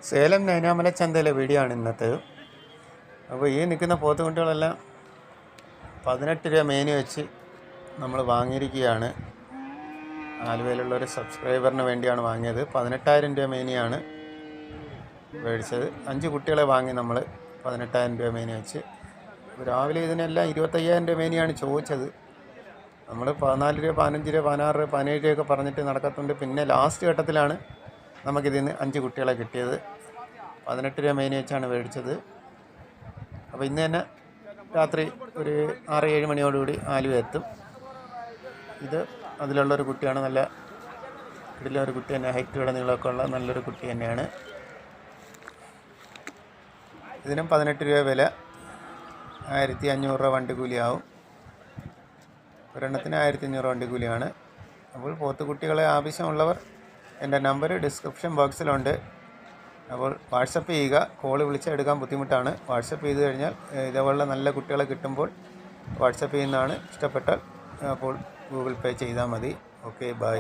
Salem നൈനാമല ചന്തയിലെ video ആണ് ഇന്നത്തെ. അപ്പോൾ ഈ നിൽക്കുന്ന പോത്തുകുട്ടികളെല്ലാം 18 രൂപ മേനി വെച്ച് നമ്മൾ വാങ്ങിയിരിക്കുകയാണ്. ആലുവയിലുള്ളൊരു സബ്സ്ക്രൈബറിന് വേണ്ടിയാണ് വാങ്ങിയത്. 18,000 രൂപ മേനിയാണ് മേടിച്ചത്. 5 കുട്ടികളെ വാങ്ങി നമ്മൾ 18,000 രൂപ മേനി വെച്ച്. രാവിലെ ഇതിനെല്ലാം 25,000 രൂപ മേനിയാണ് ചോദിച്ചത്. നമ്മൾ 14 രൂപ, 15 രൂപ, 16 രൂപ, 17 രൂപയൊക്കെ പറഞ്ഞിട്ട് നടക്കത്തുണ്ട്. പിന്നെ ലാസ്റ്റ് ഘട്ടത്തിലാണ് നമുക്കിതിന് 5 കുട്ടികളെ കിട്ടിയത്. 18 രൂപ മേനി വെച്ചാണ് മേടിച്ചത്. അപ്പോൾ ഇന്ന് തന്നെ രാത്രി ഒരു 6-7 മണിയോടുകൂടി ആലുവ എത്തും. ഇത് അതിലുള്ളൊരു കുട്ടിയാണ്. നല്ല ഇതിലൊരു കുട്ടി തന്നെ, ഹൈറ്റുള്ള നീളമൊക്കെ ഉള്ള നല്ലൊരു കുട്ടി തന്നെയാണ്. ഇതിനും 18 രൂപ വില. 1,500 രൂപ വണ്ടിക്കൂലിയാവും. ഒരെണ്ണത്തിന് 1,500 വണ്ടിക്കൂലിയാണ്. അപ്പോൾ പോത്തുകുട്ടികളെ ആവശ്യമുള്ളവർ എൻ്റെ നമ്പർ ഡിസ്ക്രിപ്ഷൻ ബോക്സിലുണ്ട്. അപ്പോൾ വാട്സപ്പ് ചെയ്യുക. കോള് വിളിച്ചാൽ എടുക്കാൻ ബുദ്ധിമുട്ടാണ്. വാട്സപ്പ് ചെയ്ത് കഴിഞ്ഞാൽ ഇതേപോലുള്ള നല്ല കുട്ടികളെ കിട്ടുമ്പോൾ വാട്സപ്പ് ചെയ്യുന്നതാണ്. ഇഷ്ടപ്പെട്ടാൽ അപ്പോൾ ഗൂഗിൾ പേ ചെയ്താൽ മതി. Okay, by.